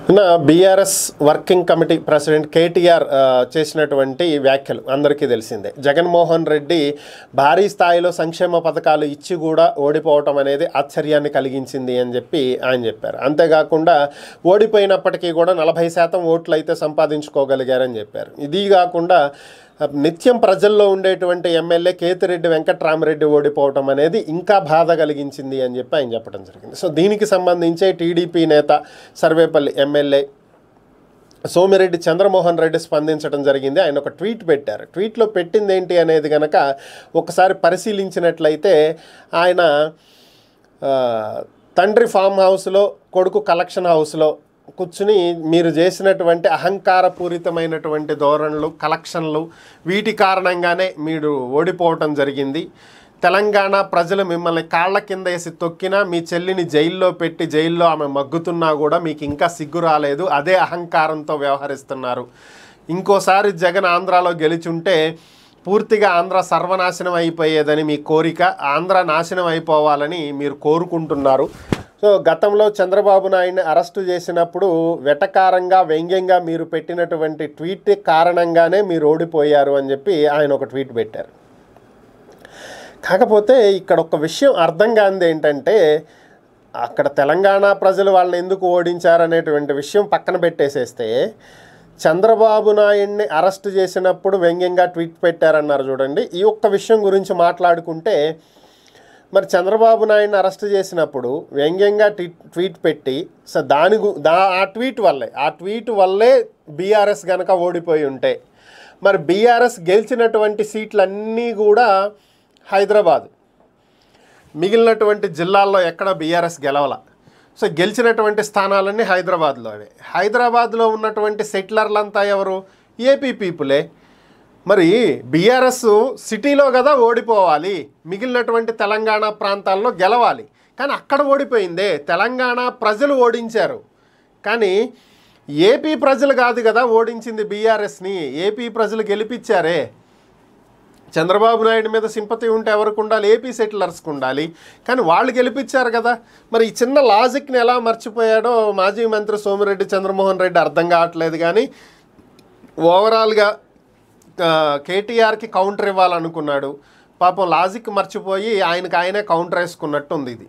నిన్న BRS working committee president KTR చేసినటువంటి వ్యాఖ్యలు అందరికీ తెలిసిందే. జగన్మోహన్ రెడ్డి భారీ స్థాయిలో సంక్షేమ పథకాలు ఇచ్చి కూడా ఓడిపోవటం అనేది ఆశ్చర్యాన్ని కలిగించింది అని చెప్పి ఆయన చెప్పారు. అంతేకాకుండా ఓడిపోయినప్పటికీ కూడా 40% ఓట్లు అయితే సంపాదించుకోగలిగారని చెప్పారు. ఇది కాకుండా నిత్యం ప్రజల్లో ఉండేటువంటి ఎమ్మెల్యే కేతిరెడ్డి వెంకట్రామరెడ్డి ఓడిపోవటం అనేది ఇంకా బాధ కలిగించింది అని చెప్పి ఆయన చెప్పడం జరిగింది. సో దీనికి సంబంధించే టీడీపీ నేత సర్వేపల్లి ఎమ్మెల్యే సోమిరెడ్డి చంద్రమోహన్ రెడ్డి స్పందించడం జరిగింది. ఆయన ఒక ట్వీట్ పెట్టారు. ట్వీట్లో పెట్టింది ఏంటి అనేది కనుక ఒకసారి పరిశీలించినట్లయితే ఆయన తండ్రి ఫామ్ హౌస్లో కొడుకు కలెక్షన్ హౌస్లో కూర్చుని మీరు చేసినటువంటి అహంకారపూరితమైనటువంటి ధోరణులు కలెక్షన్లు వీటి కారణంగానే మీరు ఓడిపోవటం జరిగింది. తెలంగాణ ప్రజలు మిమ్మల్ని కాళ్ళ కింద వేసి తొక్కినా మీ చెల్లిని జైల్లో పెట్టి జైల్లో ఆమె మగ్గుతున్నా కూడా మీకు ఇంకా సిగ్గు రాలేదు. అదే అహంకారంతో వ్యవహరిస్తున్నారు. ఇంకోసారి జగన్ ఆంధ్రాలో గెలిచుంటే పూర్తిగా ఆంధ్ర సర్వనాశనం అయిపోయేదని మీ కోరిక. ఆంధ్ర నాశనం అయిపోవాలని మీరు కోరుకుంటున్నారు. సో గతంలో చంద్రబాబు నాయుడిని అరెస్టు చేసినప్పుడు వెటకారంగా వ్యంగ్యంగా మీరు పెట్టినటువంటి ట్వీట్ కారణంగానే మీరు ఓడిపోయారు అని చెప్పి ఆయన ఒక ట్వీట్ పెట్టారు. కాకపోతే ఇక్కడ ఒక విషయం అర్థం కానిది ఏంటంటే అక్కడ తెలంగాణ ప్రజలు వాళ్ళని ఎందుకు ఓడించారనేటువంటి విషయం పక్కన పెట్టేసేస్తే చంద్రబాబు నాయుడిని అరెస్టు చేసినప్పుడు వ్యంగ్యంగా ట్వీట్ పెట్టారన్నారు చూడండి. ఈ ఒక్క విషయం గురించి మాట్లాడుకుంటే మరి చంద్రబాబు నాయుడిని అరెస్ట్ చేసినప్పుడు వ్యంగ్యంగా ట్వీట్ పెట్టి సో ఆ ట్వీట్ వల్లే బీఆర్ఎస్ కనుక ఓడిపోయి ఉంటే మరి బీఆర్ఎస్ గెలిచినటువంటి సీట్లన్నీ కూడా హైదరాబాద్, మిగిలినటువంటి జిల్లాల్లో ఎక్కడ బీఆర్ఎస్ గెలవాల. సో గెలిచినటువంటి స్థానాలన్నీ హైదరాబాద్లో అవే. హైదరాబాద్లో ఉన్నటువంటి సెటిలర్లంతా ఎవరు? ఏపీ పీపులే. మరి బీఆర్ఎస్ సిటీలో కదా ఓడిపోవాలి, మిగిలినటువంటి తెలంగాణ ప్రాంతాల్లో గెలవాలి. కానీ అక్కడ ఓడిపోయిందే. తెలంగాణ ప్రజలు ఓడించారు, కానీ ఏపీ ప్రజలు కాదు కదా ఓడించింది బీఆర్ఎస్ని. ఏపీ ప్రజలు గెలిపించారే. చంద్రబాబు నాయుడు మీద సింపతి ఉంటే ఎవరికి ఉండాలి? ఏపీ సెటిలర్స్కి ఉండాలి. కానీ వాళ్ళు గెలిపించారు కదా. మరి ఈ చిన్న లాజిక్ని ఎలా మర్చిపోయాడో మాజీ మంత్రి సోమిరెడ్డి చంద్రమోహన్ రెడ్డి అర్థం కావట్లేదు. కానీ ఓవరాల్గా కేటీఆర్కి కౌంటర్ ఇవ్వాలనుకున్నాడు. పాపం లాజిక్ మర్చిపోయి ఆయనకు ఆయనే కౌంటర్ వేసుకున్నట్టు ఉంది ఇది.